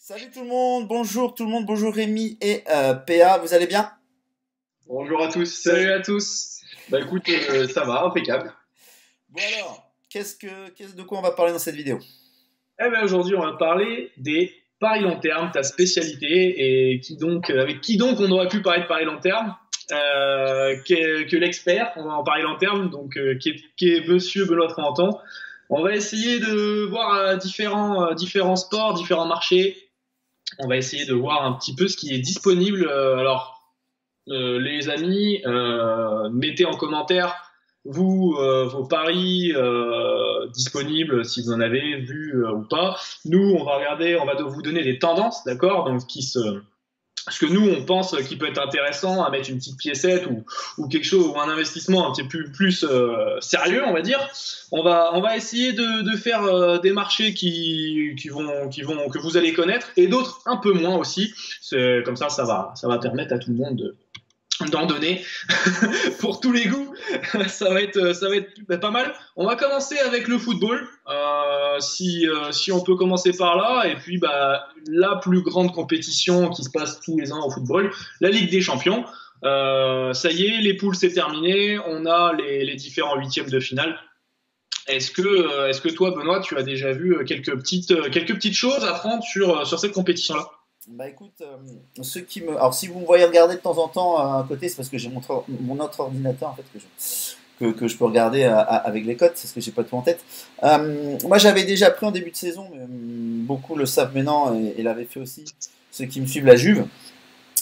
Salut tout le monde, bonjour tout le monde, bonjour Rémi et PA, vous allez bien? Bonjour à tous, salut à tous. Bah écoute, ça va, impeccable. Bon alors, de quoi on va parler dans cette vidéo? Eh ben aujourd'hui, on va parler des paris long terme, ta spécialité, et avec qui donc on aurait pu parler de paris long terme que l'expert en paris long terme, qui est Monsieur Benoît Fromenton. On va essayer de voir différents sports, différents marchés. On va essayer de voir un petit peu ce qui est disponible. Les amis, mettez en commentaire vos paris disponibles si vous en avez vu ou pas. Nous, on va regarder, on va vous donner des tendances, d'accord? Ce que nous on pense qui peut être intéressant à mettre une petite piécette ou quelque chose ou un investissement un petit peu plus sérieux, on va dire. On va essayer de faire des marchés qui vont que vous allez connaître et d'autres un peu moins aussi. C'est comme ça va permettre à tout le monde d'en donner pour tous les goûts. Ça va être pas mal. On va commencer avec le football, si on peut commencer par là. Et puis, bah, la plus grande compétition qui se passe tous les ans au football, la Ligue des Champions. Ça y est, les poules c'est terminé. On a les différents huitièmes de finale. Est-ce que toi, Benoît, tu as déjà vu quelques petites choses à prendre sur cette compétition-là? Bah écoute, alors si vous me voyez regarder de temps en temps à côté, c'est parce que j'ai mon autre ordinateur en fait que je peux regarder avec les cotes, c'est parce que j'ai pas tout en tête. Moi j'avais déjà pris en début de saison, mais beaucoup le savent maintenant et l'avaient fait aussi, ceux qui me suivent la Juve.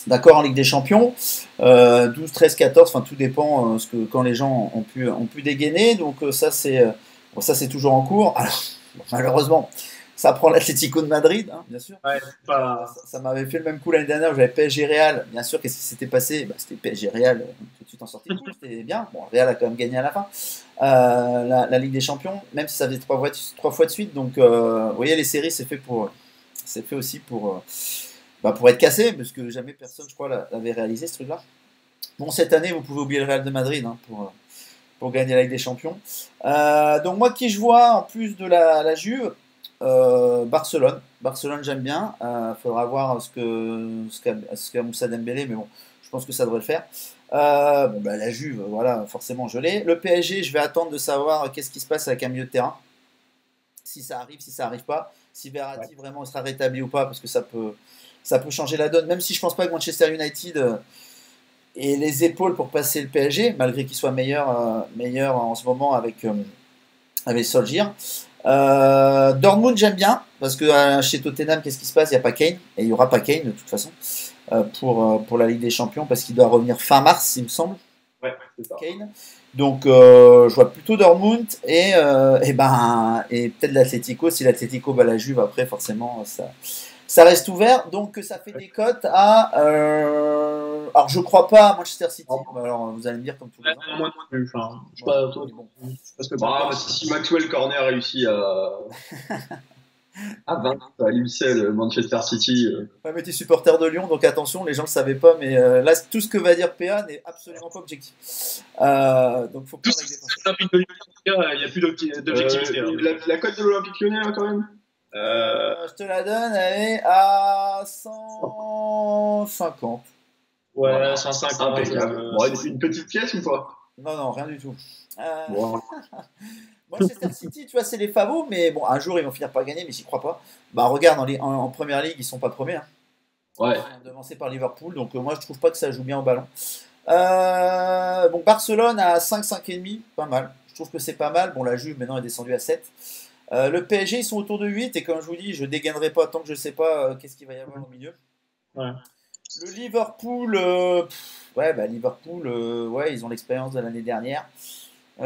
D'accord, en Ligue des Champions, 12, 13, 14, enfin tout dépend quand les gens ont pu dégainer. Donc ça c'est toujours en cours. Alors, bon, malheureusement, ça prend l'Atlético de Madrid, hein, bien sûr. Ouais, c'est pas. Ça m'avait fait le même coup l'année dernière où j'avais PSG Real. Bien sûr, qu'est-ce qui s'était passé? Bah, c'était PSG Real tout de suite en sortie de poule, c'était bien. Bon, Real a quand même gagné à la fin la Ligue des Champions, même si ça faisait trois fois de suite. Donc, vous voyez, les séries, c'est fait aussi pour être cassé, parce que jamais personne, je crois, l'avait réalisé ce truc-là. Bon, cette année, vous pouvez oublier le Real de Madrid hein, pour gagner la Ligue des Champions. Donc, moi qui je vois, en plus de la Juve, Barcelone. Barcelone, j'aime bien. Faudra voir ce qu'a Moussa Dembélé, mais bon, je pense que ça devrait le faire. Bon, bah, la Juve, voilà, forcément, je l'ai. Le PSG, je vais attendre de savoir qu'est-ce qui se passe avec un milieu de terrain. Si ça arrive, si ça arrive pas. Si Ouais. Verratti vraiment sera rétabli ou pas, parce que ça peut changer la donne. Même si je pense pas que Manchester United ait les épaules pour passer le PSG, malgré qu'il soit meilleur en ce moment avec Solskjaer. Dortmund, j'aime bien, parce que chez Tottenham, qu'est-ce qui se passe? Il n'y a pas Kane, et il n'y aura pas Kane de toute façon, pour la Ligue des Champions, parce qu'il doit revenir fin mars, il me semble, Ouais, c'est ça. Kane. Donc, je vois plutôt Dortmund et peut-être l'Atlético. Si l'Atlético bat la Juve, après, forcément, ça reste ouvert. Donc, ça fait des cotes à. Alors, je crois pas à Manchester City. Ouais. Alors, vous allez me dire comme tous les ans. Moi non plus. Enfin, je sais Voilà. pas, toi, Mais bon. je sais pas ce que t'en Bah, penses. si Maxwell Cornet réussit à vaincre à lui seul Manchester City, Ouais, mais tu es supporter de Lyon, donc attention, les gens ne le savaient pas, mais là, tout ce que va dire PA n'est absolument pas objectif. Donc, faut Tout prendre ce avec des qui pincettes. est olympique de Lyon, en tout cas, il n'y a plus d'objectivité, hein. la cote de l'Olympique Lyonnais là, quand même. Je te la donne, elle est à 150. Ouais, Voilà, 150. impeccable. Bon, une petite pièce ou pas? Non, non, rien du tout. Euh, Bon, Manchester City, tu vois, c'est les favoris, mais bon, un jour ils vont finir par gagner, mais j'y crois pas. Bah, regarde, en première ligue, ils sont pas premiers, hein. Ils ouais. sont devancés par Liverpool, donc moi je trouve pas que ça joue bien au ballon. Bon, Barcelone à 5, 5,5, pas mal. Je trouve que c'est pas mal. Bon, la Juve maintenant est descendue à 7. Le PSG, ils sont autour de 8, et comme je vous dis, je dégainerai pas tant que je sais pas qu'est-ce qu'il va y avoir au milieu. Ouais. Le Liverpool, ouais, bah Liverpool, ouais, ils ont l'expérience de l'année dernière.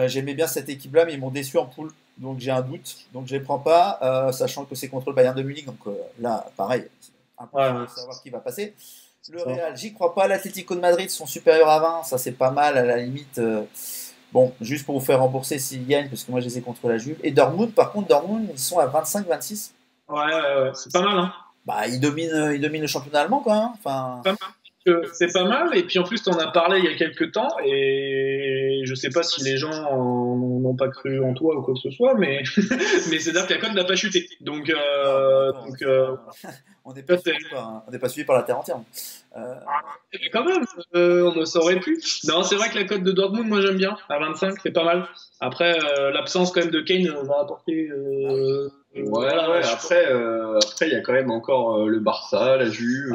J'aimais bien cette équipe-là, mais ils m'ont déçu en poule, donc j'ai un doute, donc je les prends pas, sachant que c'est contre le Bayern de Munich, donc là, pareil, c'est Ouais, impossible ouais, de savoir qui va passer. Le c'est ça. Real, j'y crois pas. L'Atlético de Madrid sont supérieurs à 20, ça c'est pas mal à la limite. Bon, juste pour vous faire rembourser s'ils gagnent, parce que moi je les ai contre la Juve. Et Dortmund, par contre, Dortmund, ils sont à 25, 26. Ouais, ouais, ouais, c'est pas mal, hein. Bah, ils dominent le championnat allemand, quoi, hein. Enfin, Pas mal. c'est pas mal. Et puis en plus, tu en as parlé il y a quelques temps. Et je sais pas si les gens n'ont pas cru en toi ou quoi que ce soit, mais, mais c'est-à-dire que la cote n'a pas chuté. Donc, on n'est pas, suivi par la terre entière. mais quand même, on ça aurait pu. Non, c'est vrai que la cote de Dortmund, moi j'aime bien. À 25, c'est pas mal. Après, l'absence quand même de Kane va apporter. Ouais. Après, il y a quand même encore le Barça, la Juve.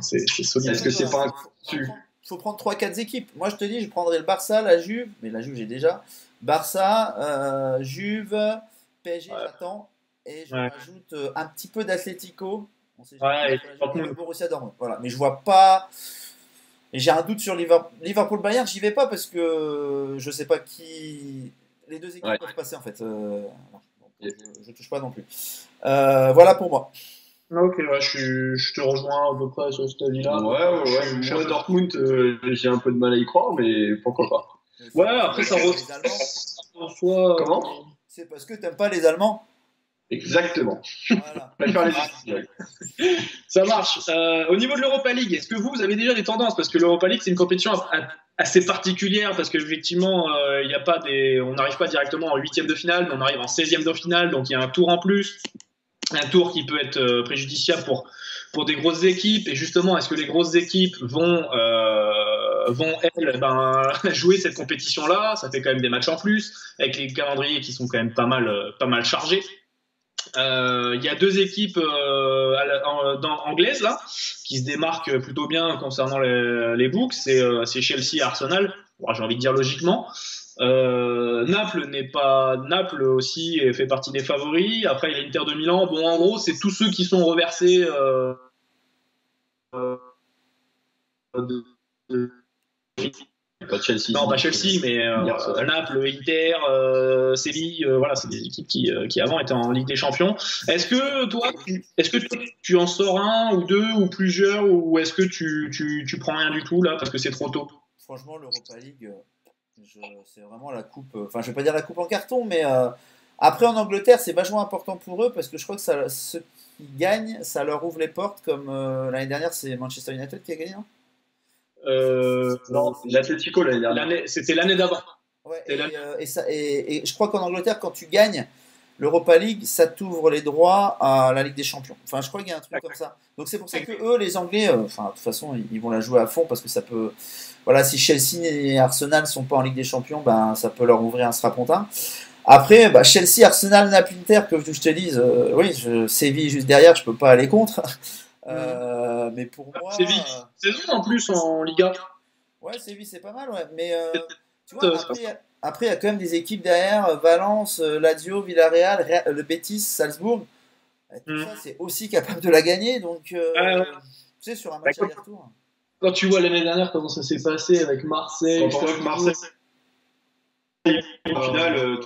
C'est solide. Est-ce que c'est pas un Il faut prendre 3-4 équipes. Moi, je te dis, je prendrais le Barça, la Juve, mais la Juve, j'ai déjà. Barça, Juve, PSG, j'attends. Et je rajoute un petit peu d'Atlético. On sait jamais. Et le Borussia Dortmund. Voilà. Mais je vois pas. Et j'ai un doute sur Liverpool-Bayern. J'y vais pas parce que je sais pas qui. Les deux équipes peuvent passer en fait. Je touche pas non plus. Voilà pour moi. Ok, je te rejoins à peu près sur cet avis-là. Ouais. Moi, Dortmund, j'ai un peu de mal à y croire, mais pourquoi pas. Ouais, après ça reçoit. Comment ? C'est parce que t'aimes pas les Allemands. Exactement. Voilà. Ça marche. Au niveau de l'Europa League, est-ce que vous avez déjà des tendances? Parce que l'Europa League, c'est une compétition assez particulière parce qu'effectivement, on n'arrive pas directement en 8e de finale, mais on arrive en 16e de finale, donc il y a un tour en plus. Un tour qui peut être préjudiciable pour des grosses équipes. Et justement, est-ce que les grosses équipes vont elles, jouer cette compétition-là? Ça fait quand même des matchs en plus, avec les calendriers qui sont quand même pas mal chargés. Il y a deux équipes anglaises là qui se démarquent plutôt bien concernant les books, c'est Chelsea et Arsenal. Bon, j'ai envie de dire logiquement. Naples aussi fait partie des favoris. Après il y a l'Inter de Milan. Bon, en gros c'est tous ceux qui sont reversés pas Chelsea. Non, pas Chelsea, mais Naples, Inter, Séville, voilà, c'est des équipes qui avant étaient en Ligue des Champions. Est-ce que toi, tu en sors un ou deux ou plusieurs, ou est-ce que tu prends rien du tout là parce que c'est trop tôt? Franchement, l'Europa League, c'est vraiment la coupe. Enfin, je vais pas dire la coupe en carton, mais après en Angleterre, c'est vachement important pour eux parce que je crois que ceux qui gagnent, ça leur ouvre les portes. Comme l'année dernière, c'est Manchester United qui a gagné. Hein. Non, l'Atlético l'année dernière. C'était l'année d'avant. Ouais, et je crois qu'en Angleterre, quand tu gagnes l'Europa League, ça t'ouvre les droits à la Ligue des Champions. Enfin, je crois qu'il y a un truc comme ça. Donc c'est pour ça que eux, les Anglais, de toute façon, ils vont la jouer à fond parce que ça peut. Voilà, si Chelsea et Arsenal sont pas en Ligue des Champions, ça peut leur ouvrir un strapontin. Après, Chelsea, Arsenal, Naples, Inter, que je te dise, Séville juste derrière, je peux pas aller contre. Mais pour moi. Séville, saison en plus en Liga. Ouais, Séville, c'est pas mal, ouais. Mais tu vois, après, il y a quand même des équipes derrière, Valence, Lazio, Villarreal, le Betis, Salzbourg. Tout ça, c'est aussi capable de la gagner. Donc, tu sais, sur un match aller-retour. Quand tu vois l'année dernière comment ça s'est passé avec Marseille. Quand on voit que Marseille, au final,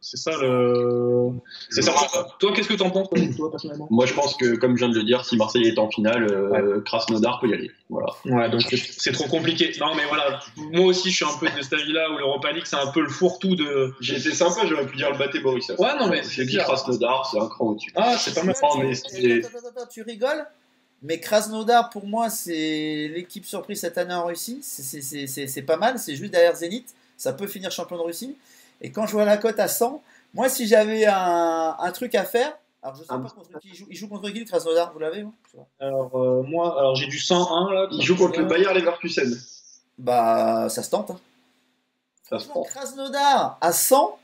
c'est ça le. C'est ça. Toi, qu'est-ce que t'en penses, toi, personnellement? Moi, je pense que, comme je viens de le dire, si Marseille est en finale, Krasnodar peut y aller. Voilà. Ouais, donc c'est trop compliqué. Non, mais voilà, moi aussi, je suis un peu de cet avis-là où l'Europa League, c'est un peu le fourre-tout de. J'ai été sympa, j'aurais pu dire le Baté Boris. Ouais, non, mais j'ai dit Krasnodar, c'est un cran au-dessus. Ah, c'est pas mal. Attends, tu rigoles? Mais Krasnodar, pour moi, c'est l'équipe surprise cette année en Russie. C'est pas mal, c'est juste derrière Zénith. Ça peut finir champion de Russie. Et quand je vois la cote à 100, moi, si j'avais un truc à faire, alors je sais pas contre qui il joue contre qui le Krasnodar, vous l'avez? Alors, moi, j'ai du 101 là. Il joue contre le Bayer Leverkusen. Ça se tente. Hein. Ça se tente. Krasnodar à 100,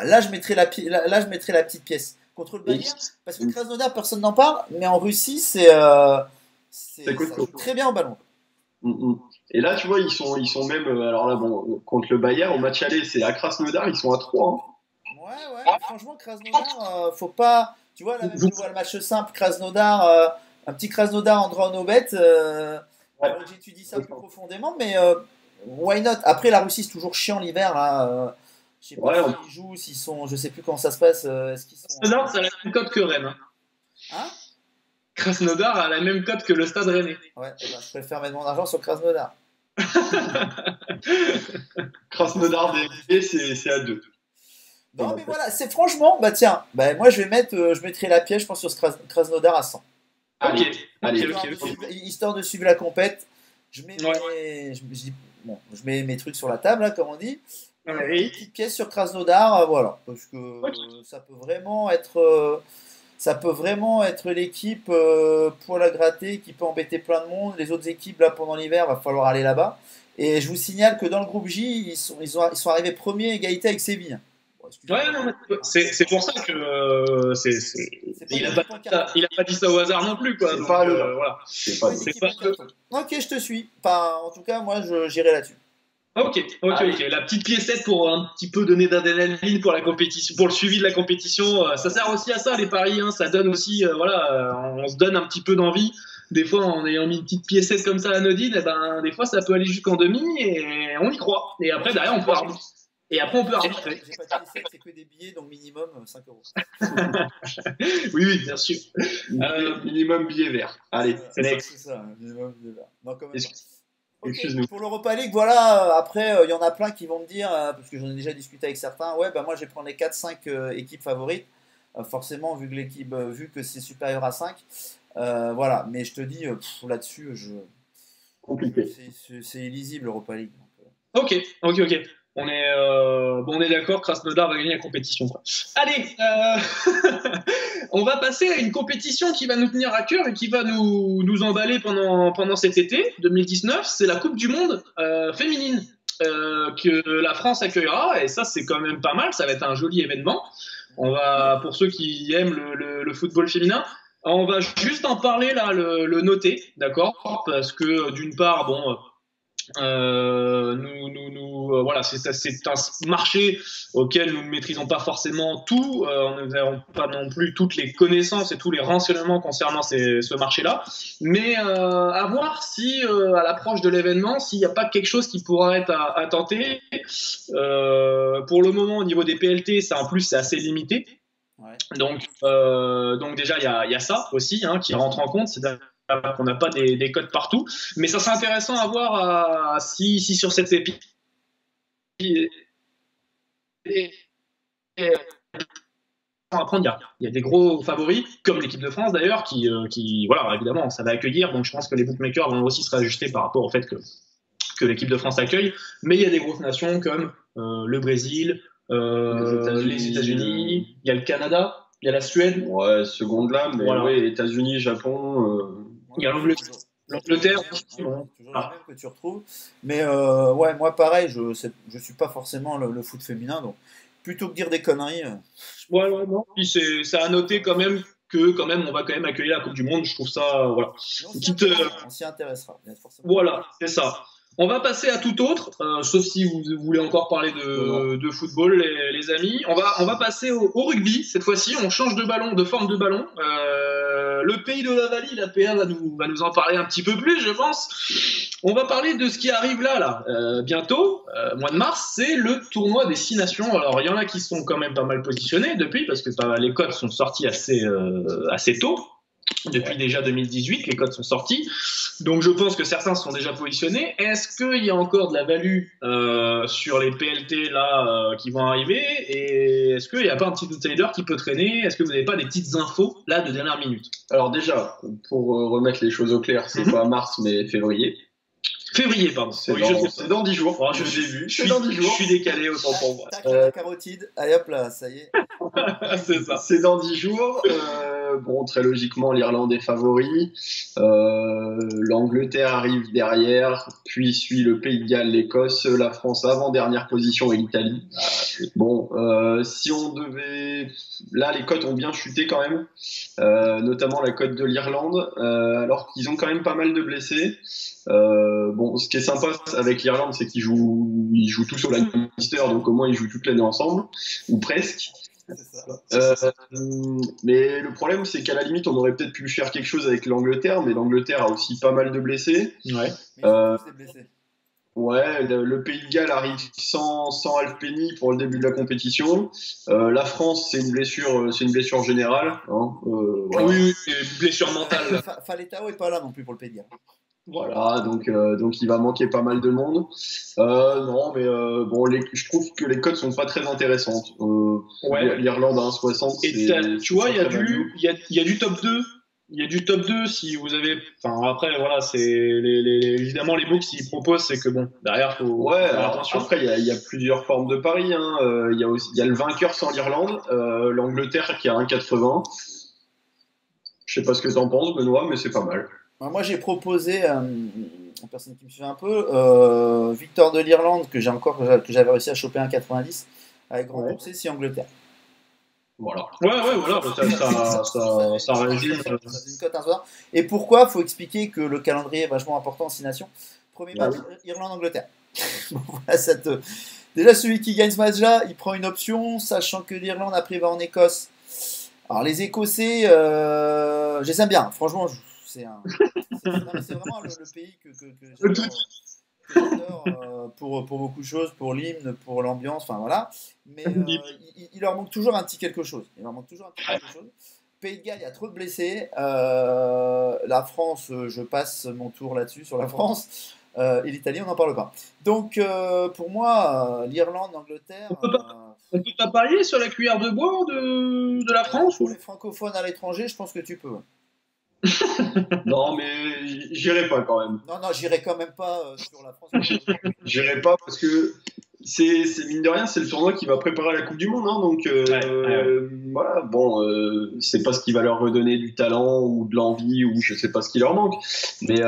là je mettrais la petite pièce. Contre le Bayern, parce que Krasnodar, personne n'en parle, mais en Russie, ça joue très bien au ballon. Et là, tu vois, ils sont même, alors là, bon, contre le Bayern, au match aller, c'est à Krasnodar, ils sont à 3. Hein. Ouais, franchement, Krasnodar, faut pas. Tu vois, là, même, tu vois le match simple, Krasnodar, un petit Krasnodar Andra Nobet, j'étudie ça plus profondément, mais why not? Après, la Russie, c'est toujours chiant l'hiver, là. Je sais pas s'ils jouent, s'ils sont. Je sais plus comment ça se passe. Est-ce qu'ils sont. Krasnodar, ça a la même cote que Rennes. Hein? Krasnodar a la même cote que le Stade Rennais. Ouais, je préfère mettre mon argent sur Krasnodar. Krasnodar DB, c'est à 2. Non, mais voilà, c'est franchement, tiens, moi je mettrai la pièce, je pense, sur Krasnodar à 100. Allez, Ok, allez. Histoire de suivre la compète, je mets, Ouais. je mets mes trucs sur la table, là, comme on dit. Oui. Petite pièce sur Krasnodar, voilà, parce que Ok. ça peut vraiment être l'équipe poil à gratter qui peut embêter plein de monde. Les autres équipes là pendant l'hiver, va falloir aller là-bas. Et je vous signale que dans le groupe J, ils sont arrivés premiers, égalité avec Séville. Bon, excusez-moi. Ouais, non, mais c'est pour ça que C'est pas il a une pas, équipe en carton. il a pas dit ça au hasard non plus, quoi. C'est Donc, pas le- voilà. C'est Pas pas une C'est équipe pas en carton. Ok, je te suis. Enfin, en tout cas, moi, j'irai là-dessus. Ok. La petite piécette pour un petit peu donner d'adrénaline pour la compétition, pour le suivi de la compétition. Ça sert aussi à ça, les paris. Hein, ça donne aussi, on se donne un petit peu d'envie. Des fois, en ayant mis une petite piécette comme ça anodine, eh ben, des fois, ça peut aller jusqu'en demi et on y croit. Et après, derrière, on peut arbitrer. Et après, on peut arbitrer. J'ai pas de piécettes, c'est que des billets, donc minimum 5 euros. Oui, bien sûr. Minimum billet vert. Allez, C'est next. C'est ça, minimum billet vert. Non, quand même pas. Ok, excuse-nous. pour l'Europa League, voilà, après, il y en a plein qui vont me dire, parce que j'en ai déjà discuté avec certains, ouais, bah moi je vais prendre les 4-5 équipes favorites, forcément, vu que c'est supérieur à 5. Voilà, mais je te dis, là-dessus, Compliqué. c'est illisible l'Europa League. Ok. On est d'accord, Krasnodar va gagner la compétition, quoi. Allez, on va passer à une compétition qui va nous tenir à cœur et qui va nous emballer pendant cet été 2019. C'est la Coupe du Monde féminine que la France accueillera, et ça c'est quand même pas mal. Ça va être un joli événement. Pour ceux qui aiment le football féminin, on va juste en parler là, le noter, d'accord? Parce que d'une part, bon. Voilà, c'est un marché auquel nous ne maîtrisons pas forcément tout. Nous n'avons pas non plus toutes les connaissances et tous les renseignements concernant ce marché-là. Mais à voir si, à l'approche de l'événement, s'il n'y a pas quelque chose qui pourra être à tenter. Pour le moment, au niveau des PLT, ça en plus c'est assez limité. Ouais. Donc déjà, il y a ça aussi hein, qui rentre en compte. C'est-à-dire qu'on n'a pas des codes partout. Mais ça serait intéressant à voir si sur cette épi apprendre, il y a des gros favoris, comme l'équipe de France d'ailleurs, qui, voilà, évidemment, ça va accueillir. Donc je pense que les bookmakers vont aussi se réajuster par rapport au fait que l'équipe de France accueille. Mais il y a des grosses nations comme le Brésil, les États-Unis, il y a le Canada, il y a la Suède. Ouais, seconde là, mais Voilà. ouais, États-Unis, Japon. Il y a l'Angleterre. Toujours les mêmes que tu retrouves. Mais ouais, moi pareil, je suis pas forcément le foot féminin, donc plutôt que dire des conneries. Ouais, non. Puis c'est à noter quand même on va quand même accueillir la Coupe du Monde. Je trouve ça, voilà. On s'y intéressera. Voilà, c'est ça. On va passer à tout autre, sauf si vous voulez encore parler de football, les amis. On va passer au rugby. Cette fois-ci, on change de forme de ballon. Le pays de la Vallie, la PA va nous en parler un petit peu plus, je pense. On va parler de ce qui arrive là, bientôt, mois de mars, c'est le tournoi des 6 nations. Alors, il y en a qui sont quand même pas mal positionnés depuis, parce que les codes sont sortis assez tôt. Depuis déjà 2018, les codes sont sortis. Donc je pense que certains sont déjà positionnés. Est-ce qu'il y a encore de la value sur les PLT là qui vont arriver? Et est-ce qu'il n'y a pas un petit outsider qui peut traîner? Est-ce que vous n'avez pas des petites infos là de dernière minute? Alors déjà, pour remettre les choses au clair, c'est pas mars mais février. Février, pardon. C'est dans 10 jours. Oh, je suis décalé autant pour moi. Tac, la carotide. Allez hop là, ça y est. C'est ça. C'est dans 10 jours. Bon, très logiquement, l'Irlande est favori. L'Angleterre arrive derrière, puis suit le Pays de Galles, l'Écosse, la France avant-dernière position et l'Italie. Bon, si on devait... Là, les cotes ont bien chuté quand même, notamment la cote de l'Irlande, alors qu'ils ont quand même pas mal de blessés. Bon, ce qui est sympa avec l'Irlande, c'est qu'ils jouent tous au Lannister, donc au moins ils jouent toute l'année ensemble, ou presque. Mais le problème, c'est qu'à la limite, on aurait peut-être pu faire quelque chose avec l'Angleterre, mais l'Angleterre a aussi pas mal de blessés. Ouais. Ouais, le Pays de Galles arrive sans Halfpenny pour le début de la compétition. La France, c'est une blessure générale. Hein, voilà. Oui, c'est une blessure mentale. Faletao est pas là non plus pour le Pays de Galles. Voilà, donc il va manquer pas mal de monde. Non, mais bon, je trouve que les cotes sont pas très intéressantes. Ouais. L'Irlande à 1,60. Et tu vois, il y a du top 2 il y a du top 2 si vous avez. Enfin, après, voilà, c'est évidemment les books s'ils proposent, c'est que bon, derrière, faut Ouais, faire alors attention. après, il y a plusieurs formes de paris, hein. Il y a le vainqueur sans l'Irlande, l'Angleterre qui a 1,80. Je sais pas ce que t'en penses, Benoît, mais c'est pas mal. Alors, moi, j'ai proposé, aux personnes qui me suivent un peu, victoire de l'Irlande, que j'avais réussi à choper un 90, avec Ouais. remboursé si Angleterre. Voilà. Ouais, voilà, ça résume. Ça faisait une cote un soir. Et pourquoi? Faut expliquer que le calendrier est vachement important en 6 nations. Premier Ah match, oui. Irlande-Angleterre. Bon, voilà, déjà, celui qui gagne ce match-là, il prend une option, sachant que l'Irlande après va en Écosse. Alors, les Écossais, je les aime bien. Franchement, non, mais c'est vraiment le pays que j'adore pour beaucoup de choses, pour l'hymne, pour l'ambiance, enfin voilà. Mais il leur manque toujours un petit quelque chose. Il leur manque toujours un petit quelque chose. Pays de Galles, il y a trop de blessés. La France, je passe mon tour là-dessus sur la France. Et l'Italie, on n'en parle pas. Donc, pour moi, l'Irlande, l'Angleterre. On peut pas parier sur la cuillère de bois de la France Pour ou... les francophones à l'étranger, je pense que tu peux. Ouais. Non, mais j'irai pas quand même. Non, non, j'irai quand même pas sur la France. J'irai pas parce que c'est mine de rien, c'est le tournoi qui va préparer la Coupe du Monde, hein, donc Ouais. voilà. Bon, c'est pas ce qui va leur redonner du talent ou de l'envie ou je sais pas ce qui leur manque. Mais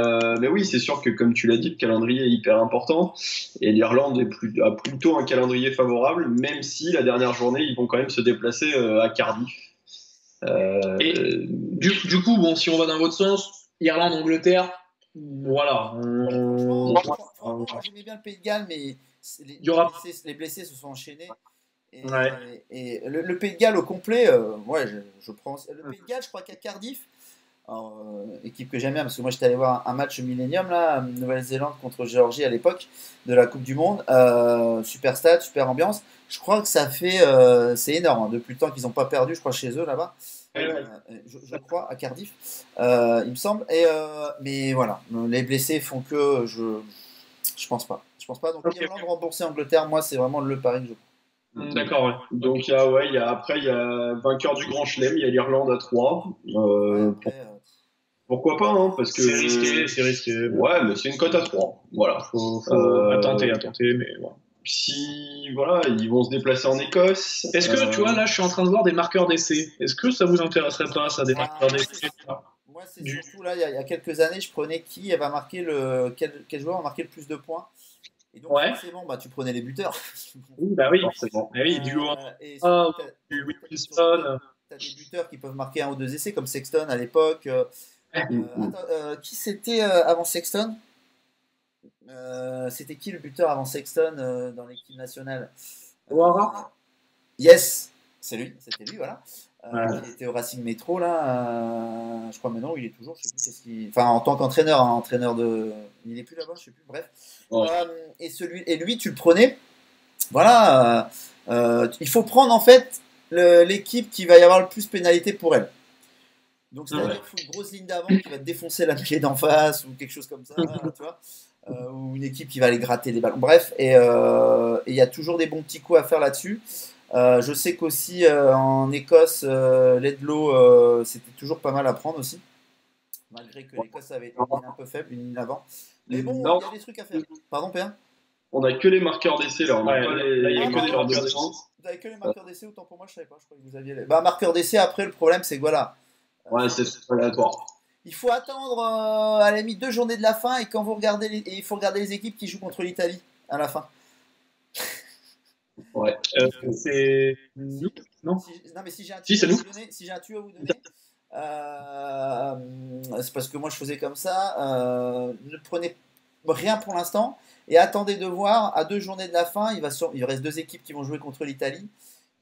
oui, c'est sûr que comme tu l'as dit, le calendrier est hyper important et l'Irlande a plutôt un calendrier favorable, même si la dernière journée ils vont quand même se déplacer à Cardiff. Et Euh, du coup, bon, si on va dans votre sens, Irlande-Angleterre, voilà. Franchement, moi j'aimais bien le Pays de Galles, mais Il y aura. les blessés se sont enchaînés. Ouais. Et le Pays de Galles au complet, ouais, je prends. Le Pays de Galles, je crois qu'à Cardiff, alors, équipe que j'aime bien, parce que moi j'étais allé voir un match Millennium, là, Nouvelle-Zélande contre Géorgie à l'époque de la Coupe du Monde. Super stade, super ambiance. Je crois que ça fait. C'est énorme, hein, depuis le temps qu'ils n'ont pas perdu, je crois, chez eux là-bas. Je crois, à Cardiff, il me semble. Mais voilà, les blessés font que je pense pas. Je pense pas. Donc, Ok. Irlande remboursée Angleterre, moi, c'est vraiment le pari que je prends. D'accord, ouais. Donc après il y a vainqueur du Grand Chelem, il y a l'Irlande à 3. Ouais, après, Pourquoi pas, hein, parce que C'est risqué, c'est risqué. ouais, mais c'est une cote à 3. Voilà. Faut attenter, mais voilà. Si voilà, ils vont se déplacer en Écosse. Est-ce que, tu vois, là, je suis en train de voir des marqueurs d'essai. Est-ce que ça vous intéresserait pas, ça, des marqueurs d'essai? moi, c'est Du... surtout là, il y a quelques années, je prenais qui va marquer quel joueur va marquer le plus de points. Et donc, Ouais. forcément, bah, tu prenais les buteurs. Oui, bah oui. Forcément. Bah oui, du Et Ah, surtout, du Wilson. t'as des buteurs qui peuvent marquer un ou deux essais, comme Sexton à l'époque. Attends, qui c'était avant Sexton? C'était qui le buteur avant Sexton dans l'équipe nationale? Ouara. Yes, c'était lui, voilà. Ouais. Il était au Racing Métro là, je crois maintenant il est toujours, je sais plus enfin en tant qu'entraîneur, hein, entraîneur de, il est plus là-bas, je sais plus, bref. Ouais. Et lui tu le prenais, voilà. Il faut prendre en fait l'équipe qui va y avoir le plus pénalité pour elle. Donc c'est-à-dire qu'il faut une grosse ligne d'avant qui va te défoncer la mêlée d'en face ou quelque chose comme ça, tu vois. Ou une équipe qui va aller gratter des ballons. Bref, et il y a toujours des bons petits coups à faire là-dessus. Je sais qu'aussi en Écosse, c'était toujours pas mal à prendre aussi. Malgré que l'Écosse avait une ligne un peu faible, une ligne avant. Mais bon, Non, il y a des trucs à faire. Pardon, Péa? on a que les marqueurs d'essai là, on n'a Ouais, pas là, il y a les que des marqueurs de marqueurs d'essai. défense. Vous avez que les marqueurs d'essai, autant pour moi, je savais pas. Je crois que vous aviez les. Bah, marqueurs d'essai, après, le problème, c'est que voilà. Ouais, c'est aléatoire. Il faut attendre à la limite 2 journées de la fin et quand vous regardez et il faut regarder les équipes qui jouent contre l'Italie à la fin. Ouais. C'est nous? Non? Non mais si j'ai un Si, tuyau c'est à nous. vous donner, si j'ai un tuyau à vous donner, c'est parce que moi je faisais comme ça. Ne prenez rien pour l'instant et attendez de voir à 2 journées de la fin. Il reste 2 équipes qui vont jouer contre l'Italie.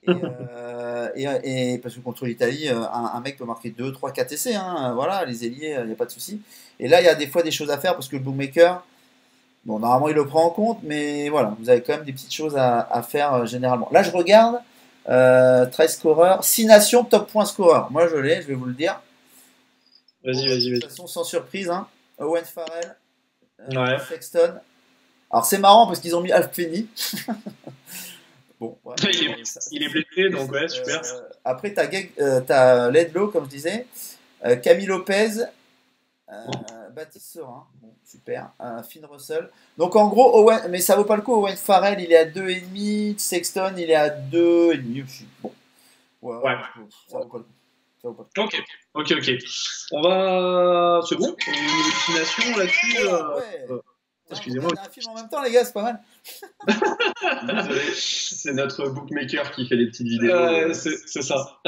Et parce que contre l'Italie, un mec peut marquer 2, 3, 4 essais. Hein, voilà, les ailiers, il n'y a pas de souci. Et là, il y a des fois des choses à faire parce que le bookmaker, bon, normalement, il le prend en compte, mais voilà, vous avez quand même des petites choses à faire généralement. Là, je regarde 13 scoreurs, 6 nations, top point scoreur. Moi, je l'ai, je vais vous le dire. Vas-y, De vas-y. toute façon, sans surprise, hein. Owen Farrell, Ouais. Sexton. Alors, c'est marrant parce qu'ils ont mis Alf Penny. Bon, ouais, Il est blessé, donc ouais, super. après, t'as Laidlaw, comme je disais. Camille Lopez, Baptiste Serin, bon, super, Finn Russell. Donc en gros, Owen, mais ça vaut pas le coup. Owen Farrell, il est à 2,5. Sexton, il est à 2,5 aussi. Bon, Ouais. ça vaut pas le coup. Ça vaut pas le coup. Ok. On va. C'est bon. Une destination là-dessus. Ouais. Excusez-moi. On a un film en même temps, les gars, c'est pas mal. Désolé, c'est notre bookmaker qui fait les petites vidéos. C'est ça.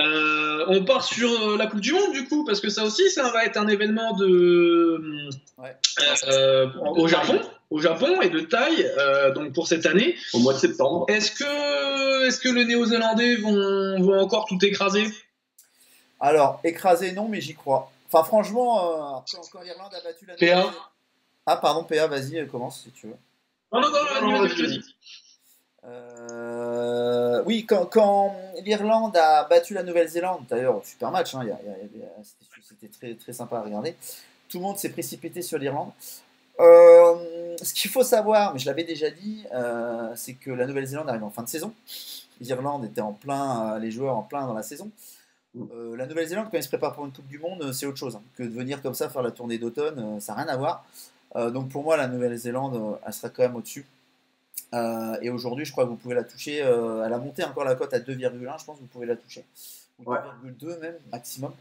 On part sur la Coupe du Monde du coup, parce que ça aussi, ça va être un événement de au Japon et de taille. Donc pour cette année, Au mois de septembre. est-ce que les Néo-Zélandais vont encore tout écraser? Alors, écrasé, non, mais j'y crois. Enfin, franchement, quand l'Irlande a battu la PA. Nouvelle-Zélande. Ah, pardon, PA, vas-y, commence si tu veux. Non, vas-y. Oui, quand l'Irlande a battu la Nouvelle-Zélande, d'ailleurs, super match, hein, c'était très, très sympa à regarder. Tout le monde s'est précipité sur l'Irlande. Ce qu'il faut savoir, mais je l'avais déjà dit, c'est que la Nouvelle-Zélande arrive en fin de saison. L'Irlande était en plein, les joueurs en plein dans la saison. La Nouvelle-Zélande, quand ils se préparent pour une Coupe du Monde, c'est autre chose hein, que de venir comme ça faire la tournée d'automne, ça n'a rien à voir. Donc pour moi, la Nouvelle-Zélande, elle sera quand même au-dessus. Et aujourd'hui, je crois que vous pouvez la toucher. Elle a monté encore la cote à 2,1, je pense que vous pouvez la toucher. Ou 2,2 même, maximum.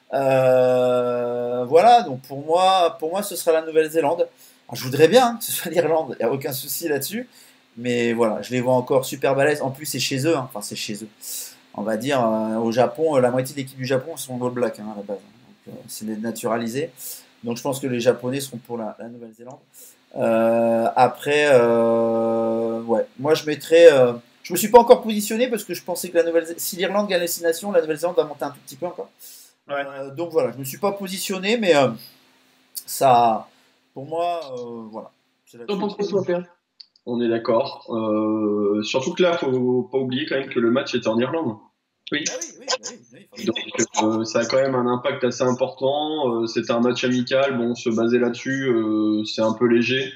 Voilà, donc pour moi, ce sera la Nouvelle-Zélande. Alors, je voudrais bien que ce soit l'Irlande, il n'y a aucun souci là-dessus. Mais voilà, je les vois encore super balèzes. En plus, c'est chez eux. Hein. Enfin, c'est chez eux. On va dire, au Japon, la moitié de l'équipe du Japon sont All Black hein, à la base. Donc, c'est naturalisé. Donc je pense que les Japonais seront pour la Nouvelle-Zélande. Après, ouais, moi je mettrais. Je me suis pas encore positionné parce que je pensais que si l'Irlande gagne les 6 nations, la Nouvelle-Zélande va monter un tout petit peu encore. Ouais. Donc voilà, je me suis pas positionné, mais ça, pour moi, voilà. On est d'accord. Surtout que là, faut pas oublier quand même que le match était en Irlande. Oui. Donc ça a quand même un impact assez important. C'était un match amical. Bon, se baser là-dessus, c'est un peu léger.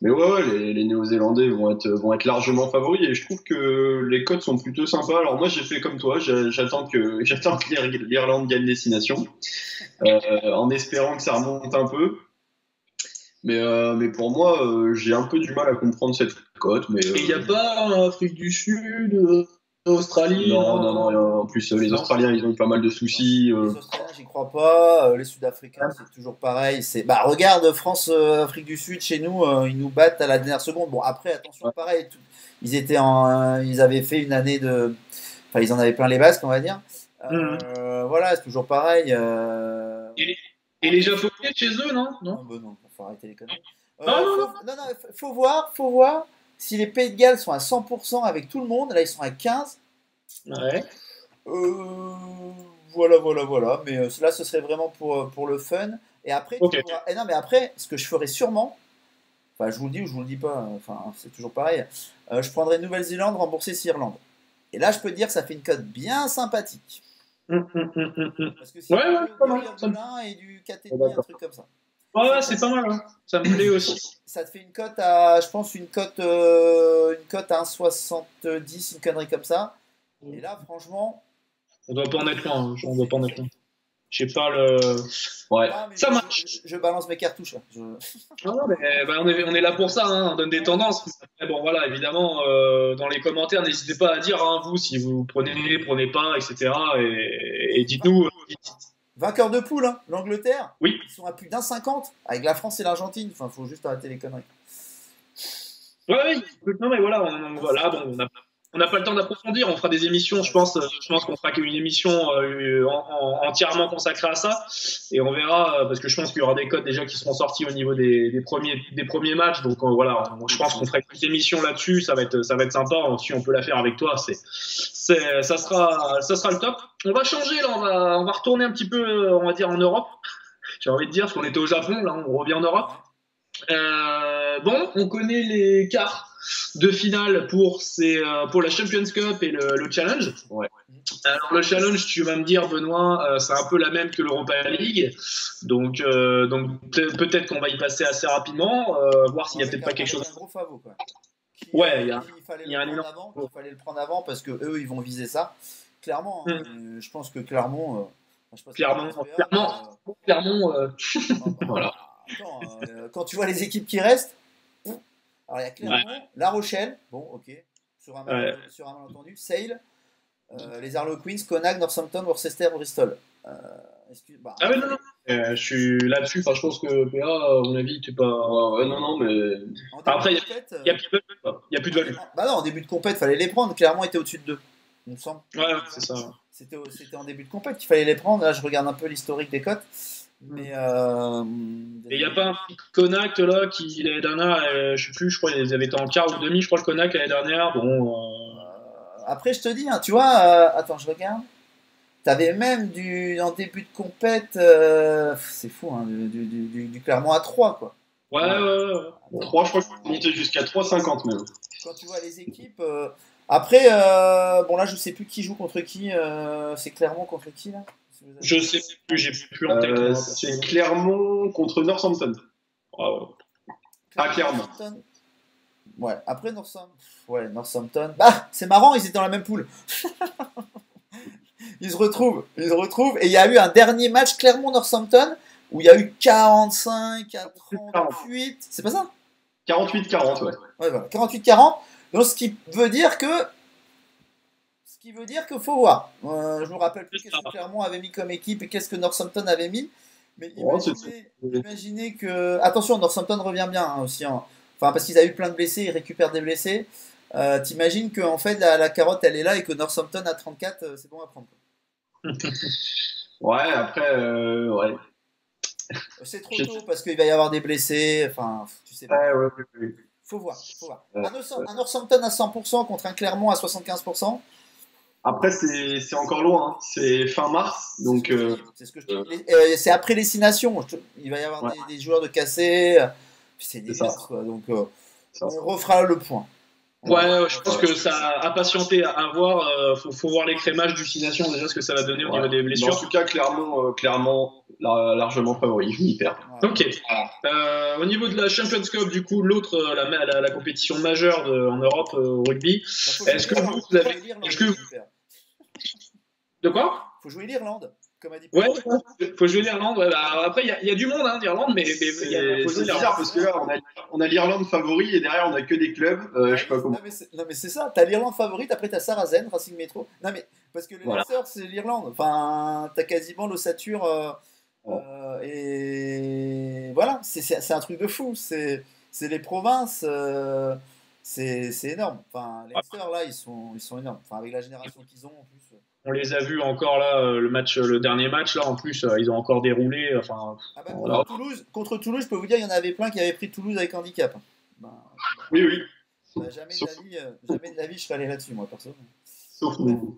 Mais ouais, les Néo-Zélandais vont être largement favoris et je trouve que les cotes sont plutôt sympas. Alors moi, j'ai fait comme toi. J'attends que l'Irlande gagne destination, en espérant que ça remonte un peu. Mais pour moi, j'ai un peu du mal à comprendre cette cote. Mais il n'y a pas Afrique du Sud, Australie. Non. En plus, les Australiens, ils ont eu pas mal de soucis. Les Australiens, j'y crois pas. Les Sud-Africains, c'est toujours pareil. Bah, regarde, France, Afrique du Sud, chez nous, ils nous battent à la dernière seconde. Bon, après, attention, pareil. Ils avaient fait une année de. Enfin, ils en avaient plein les Basques, on va dire. Voilà, c'est toujours pareil. Et les Japonais chez eux, non? Non, faut arrêter les conneries. Faut voir si les Pays de Galles sont à 100% avec tout le monde. Là, ils sont à 15%. Ouais. Voilà. Mais là, ce serait vraiment pour le fun. Et après, mais après, ce que je ferais sûrement, enfin, je vous le dis ou je vous le dis pas, enfin, c'est toujours pareil. Je prendrais Nouvelle-Zélande, rembourser 6 Irlande. Et là, je peux te dire que ça fait une cote bien sympathique. Parce que c'est du 2,1 et du 4,5, un truc comme ça. Ouais, c'est pas mal. Hein. Ça me plaît aussi. Ça te fait une cote à, je pense, une cote à 1,70, une connerie comme ça. Et là, franchement. On doit pas en être loin. On doit pas en être loin. Je sais pas le. Ouais. Ça marche. Je balance mes cartouches. Là. Non, mais on est là pour ça. Hein. On donne des tendances. Mais bon, voilà, évidemment, dans les commentaires, n'hésitez pas à dire, hein, vous, si vous prenez pas, etc. Et dites-nous. Vainqueur de poule, hein, l'Angleterre. Oui. Ils sont à plus d'1,50 avec la France et l'Argentine. Enfin, faut juste arrêter les conneries. Oui. Non, mais voilà, on n'a pas le temps d'approfondir. On fera des émissions. Je pense qu'on fera une émission entièrement consacrée à ça. Et on verra, parce que je pense qu'il y aura des codes déjà qui seront sortis au niveau des premiers matchs. Donc voilà, je pense qu'on fera une petite émission là-dessus. Ça va être sympa. Si on peut la faire avec toi, ça sera le top. On va changer là. On va retourner un petit peu, on va dire, en Europe. J'ai envie de dire, parce qu'on était au Japon, là, on revient en Europe. Bon, on connaît les quarts de finale pour la Champions Cup et le Challenge. Ouais. Alors le Challenge, tu vas me dire, Benoît, c'est un peu la même que l'Europa League, donc peut-être qu'on va y passer assez rapidement, voir s'il y a peut-être pas quelque chose. Un gros favori, quoi. Il fallait le prendre avant parce que eux, ils vont viser ça. Clairement, je pense que Clermont, je sais pas si tu Clairement, connais SPA, mais, Clermont, Voilà. attends, quand tu vois les équipes qui restent, alors il y a ouais, Clermont, La Rochelle, bon, ok, ouais. sur un malentendu, Sale, les Harlequins, Connacht, Northampton, Worcester, Bristol. Bah, Ah oui, non, après, non. Je suis là-dessus. Enfin, je pense que PA, à mon avis, t'es pas. Ouais, non, non, mais. en début Après, de il compète, y a plus de value, quoi. Il y a plus de value. bah non, en début de compète, fallait les prendre. Clermont était au-dessus de 2, il me semble. Ouais, ouais, c'est ça. C'était en début de compète qu'il fallait les prendre. Là, je regarde un peu l'historique des cotes. Mais Et il n'y a pas un petit Connacht là qui l'année dernière, je sais plus, je crois qu'ils avaient été en quart ou demi, je crois le Connacht l'année dernière. Bon, après, je te dis, hein, tu vois, attends, je regarde. T'avais même en début de compète, c'est fou, hein, du Clermont à 3 quoi. ouais, Ouais. ouais, ouais. Bon, 3, je crois que c'est monté jusqu'à 3,50 même. Quand tu vois les équipes. Après, bon là, je sais plus qui joue contre qui. C'est Clermont contre qui là? Si vous avez- Je sais plus, j'ai plus en tête. Moi, C'est Clermont contre Northampton. Ah ouais. Ah, Clermont. Northampton. Ouais, après Northampton. Ouais, Northampton. Bah, c'est marrant, ils étaient dans la même poule. Ils se retrouvent. Et il y a eu un dernier match Clermont-Northampton où il y a eu 45 à 38. C'est pas ça? 48-40, ouais. Ouais, voilà, 48-40. Donc, ce qui veut dire que faut voir. Je me rappelle plus qu'est-ce que Clermont avait mis comme équipe et qu'est-ce que Northampton avait mis. Mais Oh, imaginez que. Attention, Northampton revient bien hein, aussi. Hein. Enfin, parce qu'ils ont eu plein de blessés, ils récupèrent des blessés. T'imagines que en fait la carotte elle est là et que Northampton à 34, c'est bon à prendre. Ouais, après, ouais. C'est trop tôt parce qu'il va y avoir des blessés. Enfin, tu sais pas. Ouais, ouais, ouais. Faut voir. Euh, Un Northampton à 100% contre un Clermont à 75%. Après, c'est encore loin, hein. C'est fin mars, donc. C'est ce que je te dis. C'est après les 6 nations. Il va y avoir Ouais. des joueurs de cassés. Puis c'est des C'est ça. mers, quoi. Donc Ça. on refera le point. Ouais, je pense que ça a patienté à voir. Faut voir l'écrémage du 6 Nations déjà ce que ça va donner au niveau des Mais en blessures. tout cas, clairement, largement favori. Je m'y perds. Voilà. Ok. Au niveau de la Champions Cup, du coup, l'autre, la compétition majeure en Europe au rugby, est-ce que vous avez. Est-ce que. De quoi? Faut jouer l'Irlande, comme a dit Ouais, Paul. faut jouer l'Irlande. Ouais, bah, après, il y a du monde, hein, d'Irlande, mais C'est faut jouer bizarre l'Irlande. parce que là, on a l'Irlande favori et derrière, on a que des clubs. Je sais pas comment. Non mais c'est ça, t'as l'Irlande favorite, après t'as Saracen, Racing Métro. Non mais parce que le Voilà. Leinster c'est l'Irlande. Enfin, t'as quasiment l'ossature Ouais. et voilà, c'est un truc de fou. C'est les provinces, c'est énorme. Enfin, les Leinster là ils sont énormes. Enfin avec la génération qu'ils ont en plus. On les a vus encore là, le dernier match là, en plus, ils ont encore déroulé. Enfin, Ah bah, voilà. contre Toulouse, je peux vous dire, il y en avait plein qui avaient pris Toulouse avec handicap. Ben, Oui, oui. jamais de la vie je serais allé là-dessus moi perso. Sauf nous.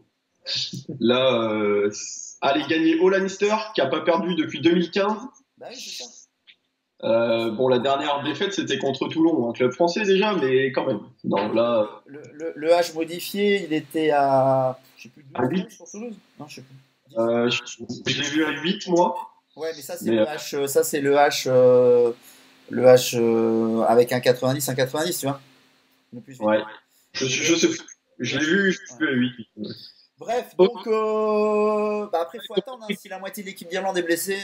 Là, aller gagner au Leinster, qui a pas perdu depuis 2015. Bah oui, c'est ça. Bon, la dernière défaite, c'était contre Toulon, un club français déjà, mais quand même. Non, là, Le H modifié, il était à. Je sais plus, À 12 huit. pour Toulouse. Non, je sais plus. 10. je l'ai vu à 8 mois. Ouais, mais ça, c'est Mais, le H. Ça, c'est le H avec un 90, un 90, tu vois. Le plus vite. Ouais. Je sais plus. Je l'ai vu à 8. Bref, Oh. donc. Bah après, il faut attendre. Hein, si la moitié de l'équipe d'Irlande est blessée.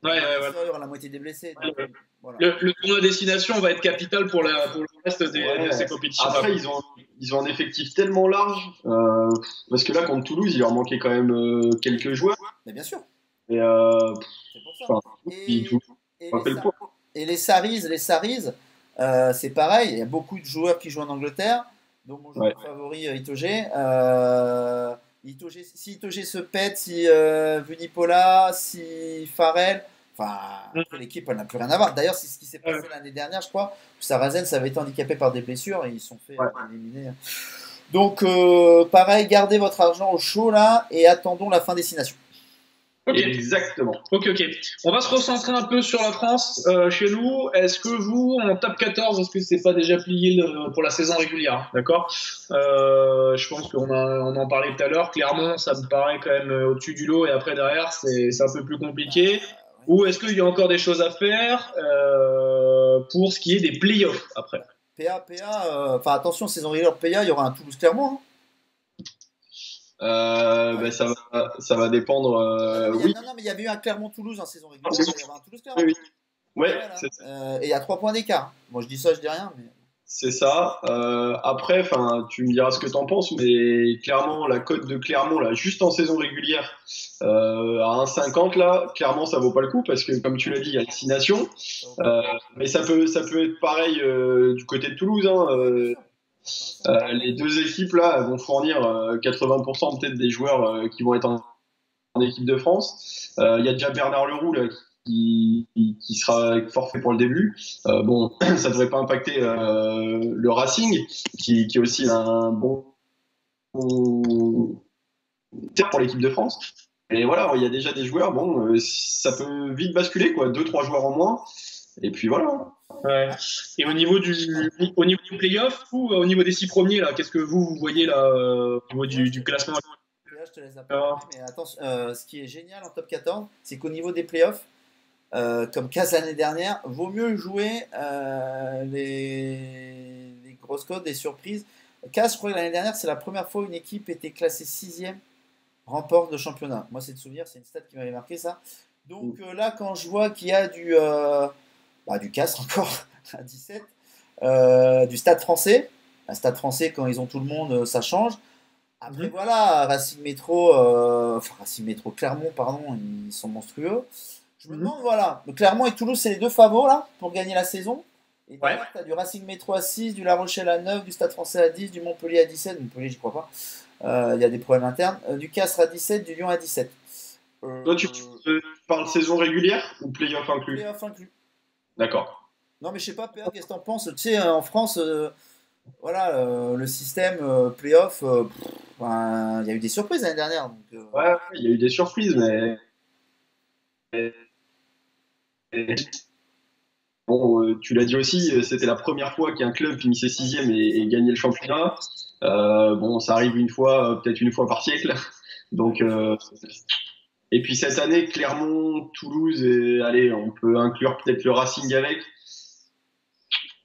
Ouais, il y aura la moitié des blessés. Donc, voilà. Le tournoi destination va être capital pour le reste de ces compétitions. Après, ils ont un effectif tellement large, parce que là, contre Toulouse, il leur manquait quand même quelques joueurs. Mais bien sûr, Et, c'est pour ça. enfin, Et, Toulouse, et on les, fait le Sa- point. et les Saris, c'est pareil. Il y a beaucoup de joueurs qui jouent en Angleterre, dont mon joueur favori Itoge. Si Itoge se pète, si Vunipola, si Farrell, enfin, après, l'équipe elle n'a plus rien à voir. D'ailleurs, c'est ce qui s'est passé l'année dernière, je crois. Saracen, ça avait été handicapé par des blessures et ils se sont fait éliminer. Donc, pareil, gardez votre argent au chaud là et attendons la fin des 6 nations. Ok. Exactement. Ok. On va se recentrer un peu sur la France chez nous. Est-ce que vous, en top 14, est-ce que c'est pas déjà plié pour la saison régulière? D'accord. Je pense qu'on en parlait tout à l'heure. Clermont, ça me paraît quand même au-dessus du lot et après derrière, c'est un peu plus compliqué. Ou est-ce qu'il y a encore des choses à faire pour ce qui est des playoffs après? Enfin attention, saison régulière PA, il y aura un Toulouse-Clermont. Hein. Ça va dépendre. Oui. Non, mais il y avait eu un Clermont-Toulouse en saison régulière. Oui, Il y avait un Toulouse-Clermont. oui. Ouais, Voilà. Et il y a 3 points d'écart. Moi, je dis ça, je dis rien. Mais... c'est ça. Après, tu me diras ce que t'en penses, mais clairement, la cote de Clermont, là, juste en saison régulière, à 1,50, là, clairement, ça vaut pas le coup parce que, comme tu l'as dit, il y a les 6 nations. Mais ça peut être pareil du côté de Toulouse. Hein, les deux équipes, là, elles vont fournir 80% peut-être des joueurs qui vont être en équipe de France. Il y a déjà Bernard Leroux, là, qui sera forfait pour le début. Bon, ça devrait pas impacter le Racing, qui est aussi un bon pour l'équipe de France. Et voilà, il y a déjà des joueurs, bon, ça peut vite basculer, quoi, 2-3 joueurs en moins. Et puis voilà. Ouais. Et au niveau du play-off ou au niveau des 6 premiers, là, qu'est-ce que vous voyez là, au niveau du classement? Là, je te laisse la parole, mais attention, ce qui est génial en top 14, c'est qu'au niveau des playoffs, comme Casse l'année dernière, vaut mieux jouer les grosses cotes, des surprises. Casse, je crois que l'année dernière, c'est la première fois où une équipe était classée 6e remporte le championnat. Moi, c'est de souvenir, c'est une stat qui m'avait marqué ça. Donc là, quand je vois qu'il y a du Castres encore à 17, du Stade Français, un Stade Français, quand ils ont tout le monde, ça change. Après, voilà, Racing Métro, Clermont, pardon, ils sont monstrueux. Je me demande, voilà, le Clermont et Toulouse, c'est les 2 favoris là, pour gagner la saison. Et derrière, tu as du Racing Métro à 6, du La Rochelle à 9, du Stade Français à 10, du Montpellier à 17. Montpellier, j'y crois pas. Il y a des problèmes internes. Du Castres à 17, du Lyon à 17. Toi, tu parles saison régulière ou play-off inclus? Play-off inclus. D'accord. Non, mais je sais pas, Péa, qu'est-ce que t'en penses? Tu sais, en France, voilà, le système play-off, il y a eu des surprises l'année dernière. Donc, ouais, il y a eu des surprises, mais. Bon, tu l'as dit aussi, c'était la première fois qu'un club finissait 6e et gagnait le championnat. Bon, ça arrive une fois, peut-être une fois par siècle. Donc, et puis cette année, Clermont, Toulouse, et allez, on peut inclure peut-être le Racing avec.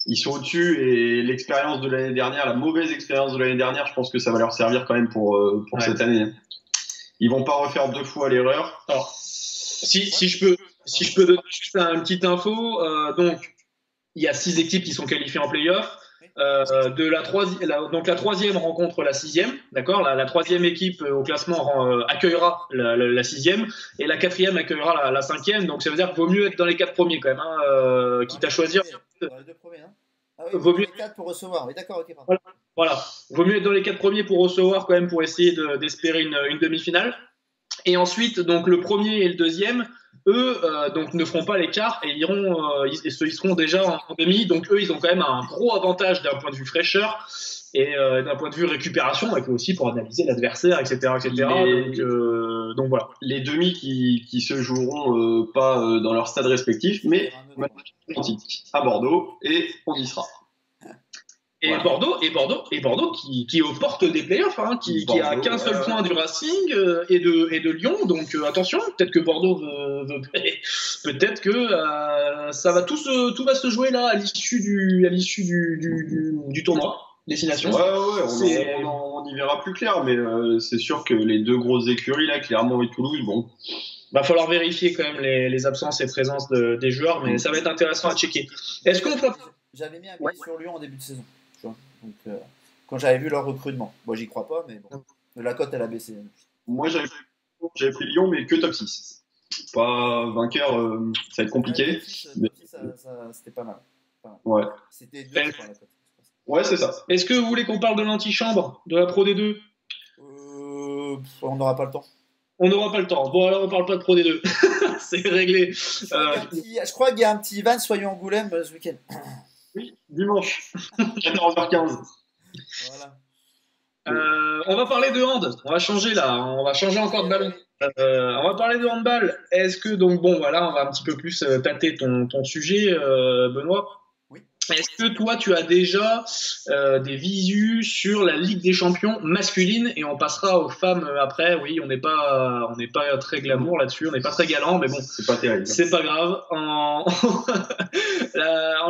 Ils sont au-dessus et l'expérience de l'année dernière, la mauvaise expérience de l'année dernière, je pense que ça va leur servir quand même pour cette année. Ils vont pas refaire 2 fois l'erreur. Alors, si je peux donner juste un petit info, donc il y a 6 équipes qui sont qualifiées en play-off. Donc la 3e rencontre la 6e, d'accord. La 3e équipe au classement accueillera la 6e et la 4e accueillera la 5e. Donc ça veut dire qu'il vaut mieux être dans les 4 premiers quand même, hein, quitte à choisir. Dans les 2 premiers, hein. Ah oui, vaut mieux les 4 pour recevoir. Oui, d'accord, ok. Pardon. Voilà. Vaut mieux être dans les 4 premiers pour recevoir quand même, pour essayer d'espérer une demi-finale. Et ensuite, donc le premier et le deuxième, eux, donc ne feront pas l'écart et ils seront déjà en demi. Donc eux, ils ont quand même un gros avantage d'un point de vue fraîcheur et d'un point de vue récupération, et puis aussi pour analyser l'adversaire, etc., etc. Donc voilà. Les demi qui se joueront pas dans leur stade respectif, mais à Bordeaux, et on y sera. Et voilà. Bordeaux qui est aux portes des playoffs, hein, qui a qu'un seul point du Racing et de Lyon. Donc attention, peut-être que Bordeaux peut-être que tout va se jouer là à l'issue du tournoi Destination. Ouais, on y verra plus clair, mais c'est sûr que les 2 grosses écuries là, Clermont et Toulouse, bon. Va falloir vérifier quand même les absences et présences des joueurs, mais ça va être intéressant à checker. Est-ce qu'on fera... J'avais mis un billet sur Lyon en début de saison. Donc, quand j'avais vu leur recrutement, moi j'y crois pas, mais bon, la cote elle a baissé. Moi j'avais pris Lyon, mais que top 6. Pas vainqueur, ça va être compliqué. Ouais, c'était pas mal. Ouais. C'était 2 la cote. Ouais, c'est ça. Est-ce que vous voulez qu'on parle de l'antichambre, de la Pro D2 ? On n'aura pas le temps. On n'aura pas le temps. Bon, alors on parle pas de Pro D2. C'est réglé. Je crois qu'il y a un petit Van Soyons Angoulême ce week-end. Oui, dimanche, 14h15. Voilà. On va parler de hand. On va changer là. On va changer encore de ballon. On va parler de handball. Est-ce que donc bon voilà, on va un petit peu plus tâter ton sujet, Benoît. Oui. Est-ce que toi tu as déjà des visus sur la Ligue des Champions masculine, et on passera aux femmes après. Oui, on n'est pas très glamour là-dessus, on n'est pas très galant, mais bon, c'est pas terrible. C'est pas grave. En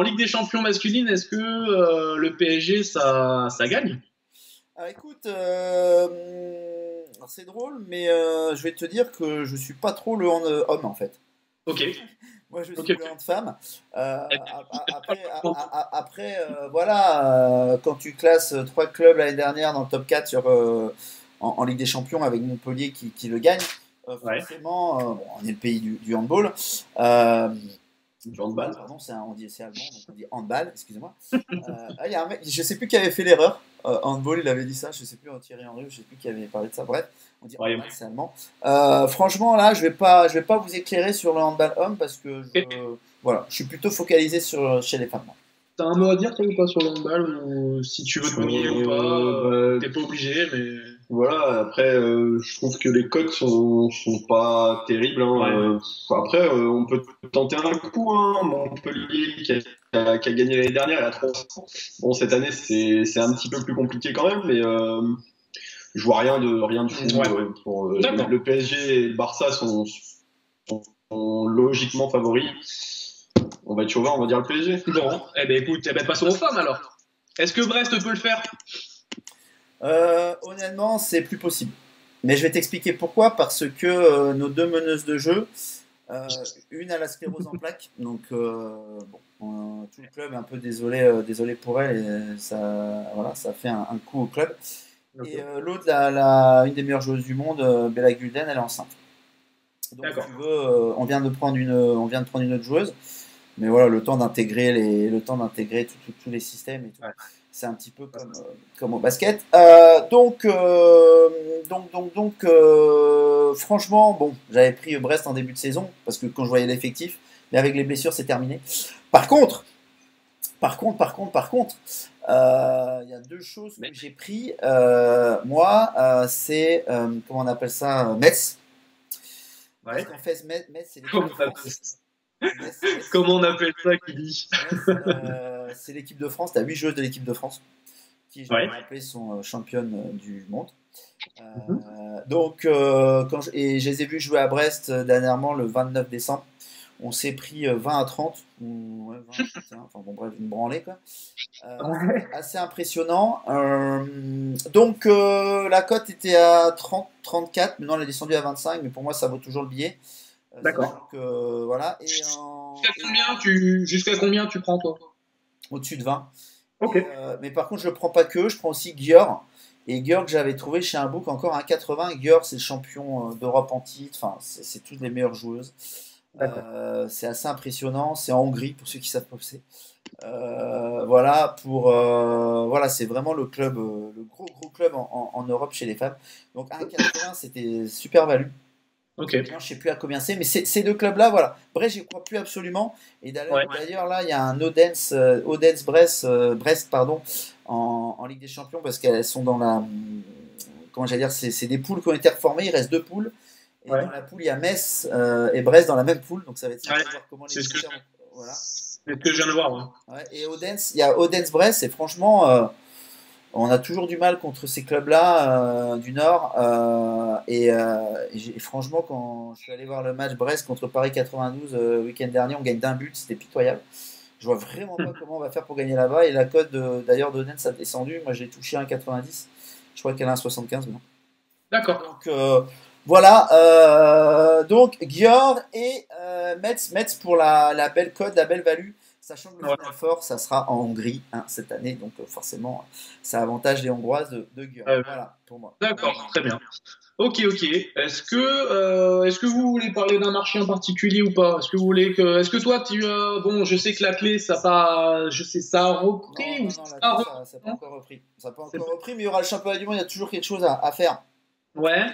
Ligue des Champions masculine, est-ce que le PSG ça gagne? Alors écoute, Alors, c'est drôle, mais je vais te dire que je suis pas trop le hand homme en fait. Ok. Moi, je suis Ok. le hand femme. Après, voilà, quand tu classes trois clubs l'année dernière dans le top 4 en Ligue des Champions avec Montpellier qui le gagne, Ouais. forcément, bon, on est le pays du handball. Euh, Du handball. Pardon, c'est allemand, donc on dit handball, excusez-moi. Il y a un mec, je sais plus qui avait fait l'erreur. Handball, il avait dit ça, je sais plus, Thierry Henry, je sais plus qui avait parlé de ça. Bref, on dit handball, c'est allemand. Franchement, là, je vais pas vous éclairer sur le handball homme parce que voilà, je suis plutôt focalisé chez les femmes. T'as un mot à dire, toi, ou pas, sur le handball, ou si tu veux te mouiller ou pas, t'es pas obligé, mais... Voilà, après, je trouve que les cotes sont pas terribles. Hein. Après, on peut tenter un coup. Hein. Montpellier qui a gagné l'année dernière, il a 3 ans. Bon, cette année, c'est un petit peu plus compliqué quand même, mais je vois rien de fou. Pour, le PSG et le Barça sont logiquement favoris. On va être chauvin, on va dire le PSG. Bon, écoute, passons aux femmes alors. Est-ce que Brest peut le faire? Honnêtement, c'est plus possible. Mais je vais t'expliquer pourquoi. Parce que nos deux meneuses de jeu, une a la sclérose en plaques, donc tout le club est un peu désolé pour elle, et ça fait un coup au club. Okay. Et l'autre, une des meilleures joueuses du monde, Bella Gulden, elle est enceinte. Donc, si tu veux, on vient de prendre une autre joueuse. Mais voilà, le temps d'intégrer tous les systèmes et tout. Ouais. C'est un petit peu comme au basket. Donc, franchement, bon, j'avais pris Brest en début de saison parce que quand je voyais l'effectif, mais avec les blessures, c'est terminé. Par contre, il y a deux choses que j'ai pris. Moi, c'est comment on appelle ça, Metz. Ouais. Parce qu'en fait, Metz, c'est l'équipe de France. Comment on appelle ça, qui dit c'est l'équipe de France, tu as 8 joueuses de l'équipe de France qui, je vais rappeler, sont championnes du monde. Donc, je les ai vues jouer à Brest dernièrement le 29 décembre. On s'est pris 20 à 30, ou 20 à 31, enfin bon, bref, une branlée quoi. Assez impressionnant. Donc, la cote était à 30, 34, maintenant elle est descendue à 25, mais pour moi ça vaut toujours le billet. D'accord. Voilà. Jusqu'à combien tu prends, toi? Au-dessus de 20. Ok. Mais par contre, je ne prends pas que, je prends aussi Györ. Et Györ que j'avais trouvé chez un book encore à 1,80. Györ, c'est le champion d'Europe en titre. Enfin, c'est toutes les meilleures joueuses. C'est assez impressionnant. C'est en Hongrie, pour ceux qui savent pas où c'est. Voilà, c'est vraiment le club, le gros club en Europe chez les femmes. Donc 1,80, c'était super value. Okay. Je ne sais plus à combien c'est, mais ces deux clubs-là, voilà. Brest, j'y crois plus absolument. Et d'ailleurs, là, il y a un Odense Brest, en Ligue des Champions, parce qu'elles sont dans la. Comment j'allais dire, c'est des poules qui ont été reformées. Il reste 2 poules. Et dans la poule, il y a Metz et Brest dans la même poule. Donc ça va être sympa de voir comment les différents. Voilà. C'est ce que je viens de voir. Et Odense, il y a Odense Brest, et franchement. On a toujours du mal contre ces clubs-là du Nord. Et franchement, quand je suis allé voir le match Brest contre Paris 92 week-end dernier, on gagne d'un but, c'était pitoyable. Je vois vraiment pas comment on va faire pour gagner là-bas. Et la cote d'ailleurs d'Odense a descendu. Moi, j'ai touché 1,90. Je crois qu'elle a 1,75 maintenant. D'accord. Donc voilà. Donc Györ et Metz pour la belle cote, la belle value. Sachant que le final fort, ça sera en Hongrie cette année, donc forcément, ça avantage les Hongroises de Györ. Voilà, pour moi. D'accord, très bien. Ok. Est-ce que vous voulez parler d'un marché en particulier ou pas? Est-ce que toi, bon, je sais que la clé, ça a repris ou ça n'a pas encore repris. Ça n'a pas encore repris, mais il y aura le championnat du monde, il y a toujours quelque chose à faire. Ouais,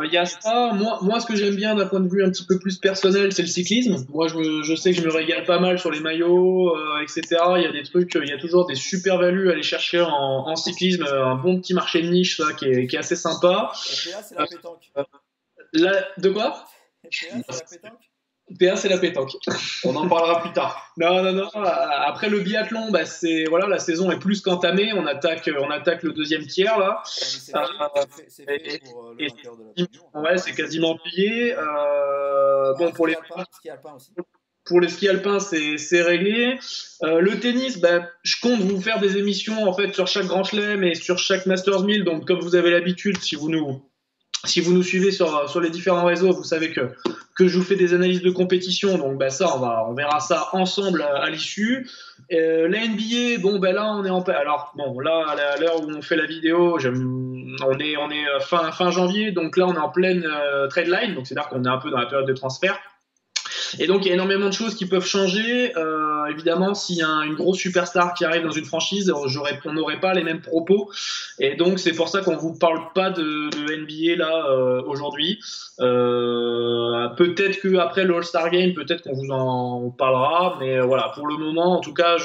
il y a ça. Moi, ce que j'aime bien d'un point de vue un petit peu plus personnel, c'est le cyclisme. Moi, je sais que je me régale pas mal sur les maillots, etc. Il y a des trucs, il y a toujours des super values à aller chercher en cyclisme. Un bon petit marché de niche, ça, qui est assez sympa. Et PA, c'est la pétanque. De quoi? PA, c'est la pétanque. PA, c'est la pétanque. On en parlera plus tard. Non. Après le biathlon, la saison est plus qu'entamée. On attaque le deuxième tiers là. C'est fait pour le vainqueur de la saison. Ouais, c'est quasiment plié. Pour les ski alpin aussi. Pour les skis alpins, c'est réglé. Le tennis, je compte vous faire des émissions en fait sur chaque Grand Chelem et sur chaque Masters 1000. Donc comme vous avez l'habitude, si vous nous Si vous nous suivez sur les différents réseaux, vous savez que je vous fais des analyses de compétition. Donc bah, ça, on verra ça ensemble à l'issue. La NBA, bon ben là on est alors bon là à l'heure où on fait la vidéo, on est fin janvier, donc là on est en pleine trade line, donc c'est-à-dire qu'on est un peu dans la période de transfert. Et donc il y a énormément de choses qui peuvent changer. Évidemment, s'il y a une grosse superstar qui arrive dans une franchise, on n'aurait pas les mêmes propos. Et donc c'est pour ça qu'on vous parle pas de NBA là aujourd'hui. Peut-être que après le All-Star Game, peut-être qu'on vous en parlera. Mais voilà, pour le moment, en tout cas,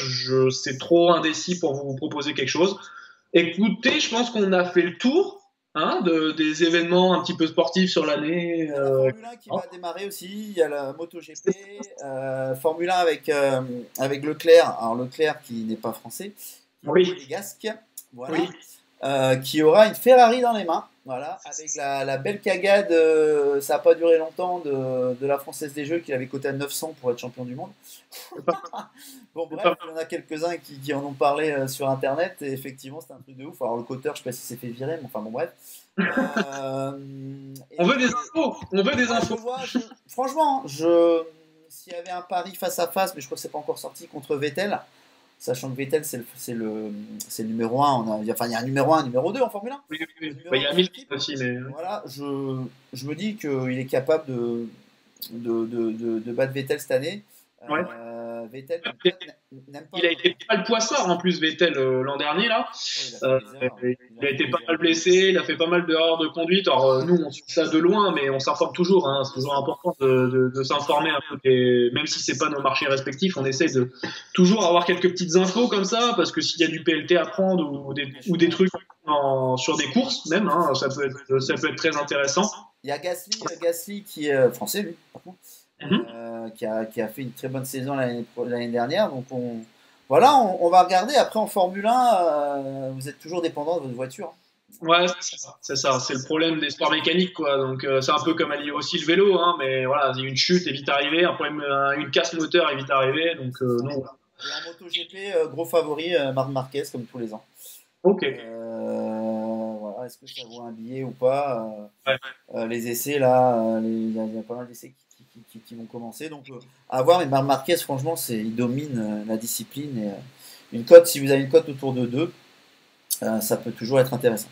c'est trop indécis pour vous proposer quelque chose. Écoutez, je pense qu'on a fait le tour. Hein, des événements un petit peu sportifs sur l'année. Il y a la Formule 1 qui va démarrer aussi, il y a la MotoGP, Formule 1 avec Leclerc, alors Leclerc qui n'est pas français, qui est monégasque, voilà, oui. Qui aura une Ferrari dans les mains, voilà, avec la belle cagade, ça n'a pas duré longtemps, de la Française des Jeux qui l'avait coté à 900 pour être champion du monde. Bon bref, il y en a quelques-uns qui en ont parlé sur internet et effectivement c'était un truc de ouf. Alors le coteur, je sais pas s'il s'est fait virer, mais enfin bon bref. On veut des infos, Franchement, s'il y avait un pari face à face, mais je crois que c'est pas encore sorti, contre Vettel, sachant que Vettel c'est le numéro 1, il y a un numéro 1, un numéro 2 en Formule 1. Oui. Il y a Hamilton aussi, mais voilà, je me dis qu'il est capable de battre Vettel cette année. Ouais. Vettel n'aime pas. Il a été pas le poissard en plus, Vettel, l'an dernier là. Il a été pas mal blessé, il a fait pas mal d'erreurs de conduite. Alors nous on suit ça de loin, mais on s'informe toujours. Hein. C'est toujours important de s'informer un peu. Et même si c'est pas nos marchés respectifs, on essaie de toujours avoir quelques petites infos comme ça, parce que s'il y a du PLT à prendre ou des trucs sur des courses même, hein, ça peut être très intéressant. Il y a Gasly qui est français lui, par contre. Qui a fait une très bonne saison l'année dernière. Donc on va regarder. Après en Formule 1, vous êtes toujours dépendant de votre voiture. Ouais, c'est ça. C'est le problème des sports mécaniques, quoi. Donc c'est un peu comme aussi le vélo, hein, mais voilà, une chute est vite arrivée, un problème, une casse moteur est vite arrivée. Donc non. Et en MotoGP, gros favori, Marc Marquez comme tous les ans. Ok. Voilà, est-ce que ça vaut un billet ou pas les essais là, il y a pas mal d'essais qui vont commencer, donc à voir. Mais Marc Marquez, franchement, il domine la discipline. Et si vous avez une cote autour de 2, ça peut toujours être intéressant.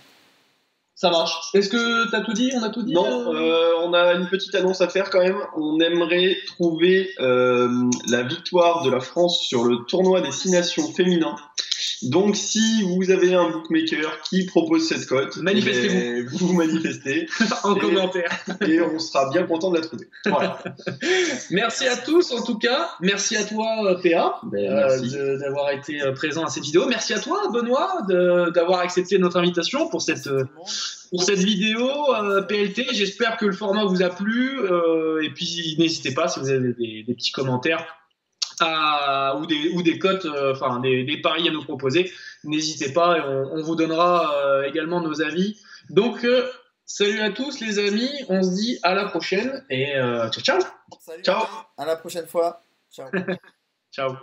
Ça marche. Est-ce que tu as tout dit? On a tout dit? Non, on a une petite annonce à faire quand même. On aimerait trouver la victoire de la France sur le tournoi des 6 nations féminins. Donc, si vous avez un bookmaker qui propose cette cote, manifestez-vous. Vous manifestez en commentaire. Et on sera bien content de la trouver. Voilà. Merci à tous, en tout cas. Merci à toi, PA, d'avoir été présent à cette vidéo. Merci à toi, Benoît, d'avoir accepté notre invitation pour cette vidéo PLT. J'espère que le format vous a plu. Et puis, n'hésitez pas, si vous avez des petits commentaires ou des cotes, des paris à nous proposer, n'hésitez pas, et on vous donnera également nos avis. Donc salut à tous les amis, on se dit à la prochaine et ciao. Salut, ciao. À la prochaine fois. Ciao. Ciao.